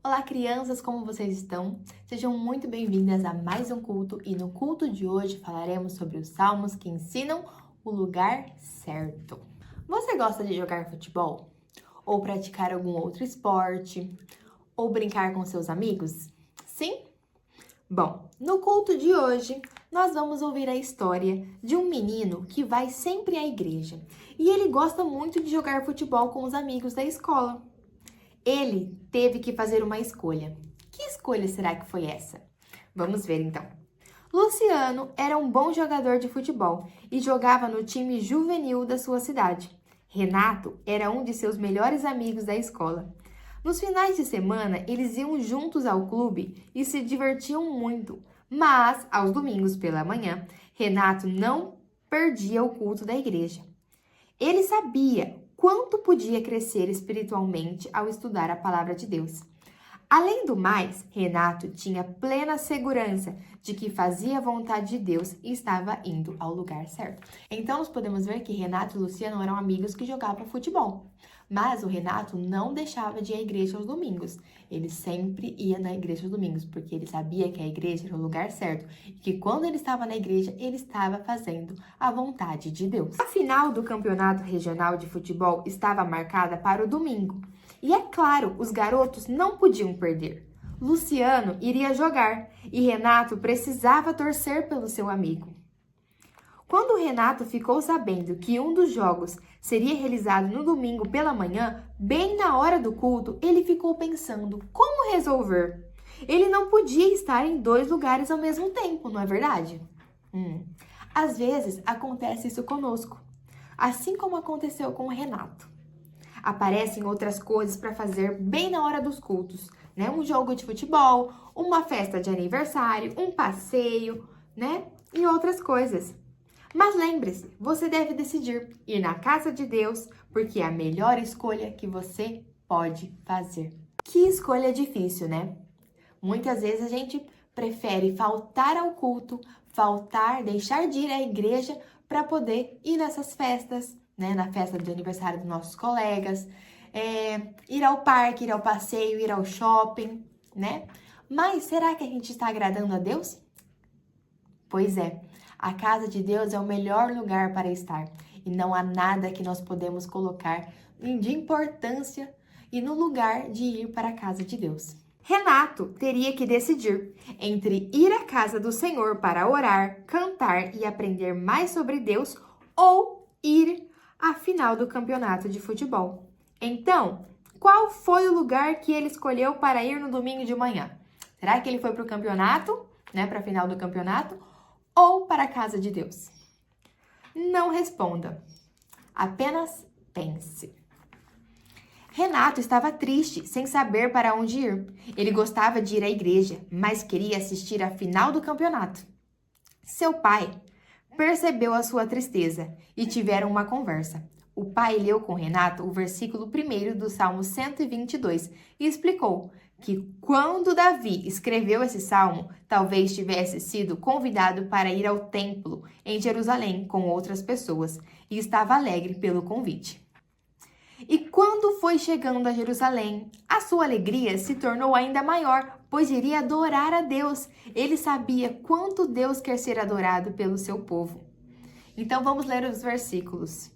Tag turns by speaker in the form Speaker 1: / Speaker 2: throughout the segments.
Speaker 1: Olá, crianças, como vocês estão? Sejam muito bem-vindas a mais um culto e no culto de hoje falaremos sobre os salmos que ensinam o lugar certo. Você gosta de jogar futebol? Ou praticar algum outro esporte? Ou brincar com seus amigos? Sim? Bom, no culto de hoje nós vamos ouvir a história de um menino que vai sempre à igreja e ele gosta muito de jogar futebol com os amigos da escola. Ele teve que fazer uma escolha. Que escolha será que foi essa? Vamos ver então. Luciano era um bom jogador de futebol e jogava no time juvenil da sua cidade. Renato era um de seus melhores amigos da escola. Nos finais de semana, eles iam juntos ao clube e se divertiam muito. Mas, aos domingos pela manhã, Renato não perdia o culto da igreja. Ele sabia quanto podia crescer espiritualmente ao estudar a palavra de Deus. Além do mais, Renato tinha plena segurança de que fazia a vontade de Deus e estava indo ao lugar certo. Então, nós podemos ver que Renato e Luciano eram amigos que jogavam futebol. Mas o Renato não deixava de ir à igreja aos domingos. Ele sempre ia na igreja aos domingos, porque ele sabia que a igreja era o lugar certo e que quando ele estava na igreja, ele estava fazendo a vontade de Deus. A final do campeonato regional de futebol estava marcada para o domingo. E é claro, os garotos não podiam perder. Luciano iria jogar e Renato precisava torcer pelo seu amigo. Quando Renato ficou sabendo que um dos jogos seria realizado no domingo pela manhã, bem na hora do culto, ele ficou pensando como resolver. Ele não podia estar em dois lugares ao mesmo tempo, não é verdade? Às vezes acontece isso conosco, assim como aconteceu com o Renato. Aparecem outras coisas para fazer bem na hora dos cultos, né? Um jogo de futebol, uma festa de aniversário, um passeio, né? E outras coisas. Mas lembre-se, você deve decidir ir na casa de Deus, porque é a melhor escolha que você pode fazer. Que escolha difícil, né? Muitas vezes a gente prefere faltar ao culto, deixar de ir à igreja para poder ir nessas festas, né? Na festa de aniversário dos nossos colegas, ir ao parque, ir ao passeio, ir ao shopping, né? Mas será que a gente está agradando a Deus? Pois é, a casa de Deus é o melhor lugar para estar e não há nada que nós podemos colocar de importância e no lugar de ir para a casa de Deus. Renato teria que decidir entre ir à casa do Senhor para orar, cantar e aprender mais sobre Deus ou ir à final do campeonato de futebol. Então, qual foi o lugar que ele escolheu para ir no domingo de manhã? Será que ele foi para o campeonato, né, para a final do campeonato, ou para a casa de Deus? Não responda, apenas pense. Renato estava triste, sem saber para onde ir. Ele gostava de ir à igreja, mas queria assistir à final do campeonato. Seu pai percebeu a sua tristeza e tiveram uma conversa. O pai leu com Renato o versículo 1 do Salmo 122 e explicou que quando Davi escreveu esse salmo, talvez tivesse sido convidado para ir ao templo em Jerusalém com outras pessoas e estava alegre pelo convite. E quando foi chegando a Jerusalém, a sua alegria se tornou ainda maior, pois iria adorar a Deus. Ele sabia quanto Deus quer ser adorado pelo seu povo. Então vamos ler os versículos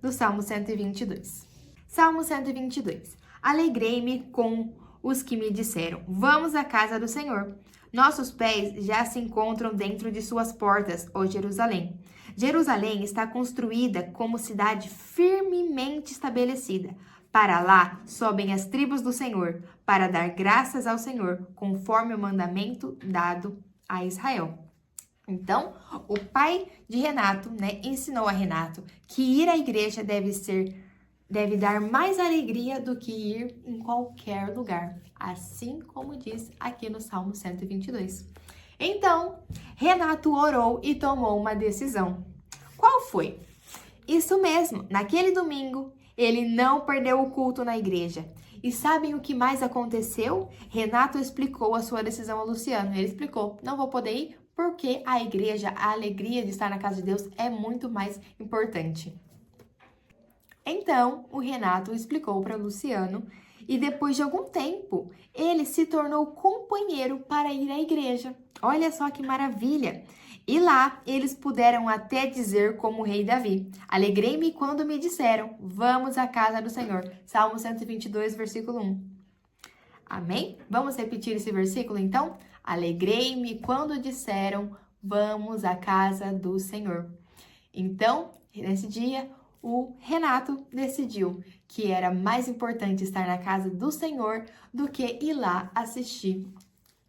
Speaker 1: do Salmo 122. Salmo 122. Alegrei-me com os que me disseram: vamos à casa do Senhor. Nossos pés já se encontram dentro de suas portas, ó Jerusalém. Jerusalém está construída como cidade firmemente estabelecida. Para lá sobem as tribos do Senhor, para dar graças ao Senhor, conforme o mandamento dado a Israel. Então, o pai de Renato, né, ensinou a Renato que ir à igreja deve dar mais alegria do que ir em qualquer lugar, assim como diz aqui no Salmo 122. Então, Renato orou e tomou uma decisão. Qual foi? Isso mesmo, naquele domingo, ele não perdeu o culto na igreja. E sabem o que mais aconteceu? Renato explicou a sua decisão a Luciano. Ele explicou: não vou poder ir porque a igreja, a alegria de estar na casa de Deus é muito mais importante. Então, o Renato explicou para Luciano e depois de algum tempo, ele se tornou companheiro para ir à igreja. Olha só que maravilha! E lá eles puderam até dizer como o rei Davi: Alegrei-me quando me disseram, vamos à casa do Senhor. Salmo 122, versículo 1. Amém? Vamos repetir esse versículo então? Alegrei-me quando disseram, vamos à casa do Senhor. Então, nesse dia, o Renato decidiu que era mais importante estar na casa do Senhor do que ir lá assistir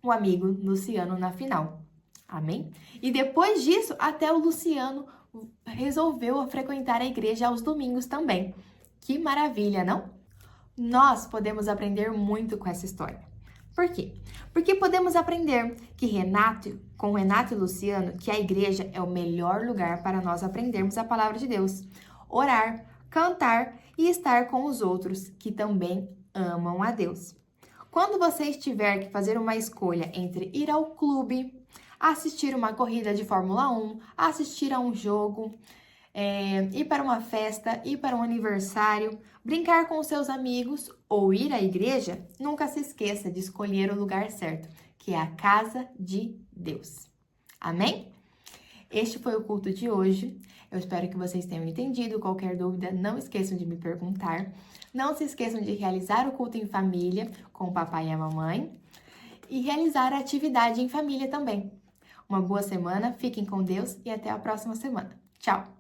Speaker 1: o amigo Luciano na final. Amém? E depois disso, até o Luciano resolveu frequentar a igreja aos domingos também. Que maravilha, não? Nós podemos aprender muito com essa história. Por quê? Porque podemos aprender que com Renato e Luciano, que a igreja é o melhor lugar para nós aprendermos a palavra de Deus, orar, cantar e estar com os outros que também amam a Deus. Quando você tiver que fazer uma escolha entre ir ao clube, assistir uma corrida de Fórmula 1, assistir a um jogo, ir para uma festa, ir para um aniversário, brincar com seus amigos ou ir à igreja, nunca se esqueça de escolher o lugar certo, que é a casa de Deus. Amém? Este foi o culto de hoje. Eu espero que vocês tenham entendido. Qualquer dúvida, não esqueçam de me perguntar. Não se esqueçam de realizar o culto em família com o papai e a mamãe e realizar a atividade em família também. Uma boa semana, fiquem com Deus e até a próxima semana. Tchau!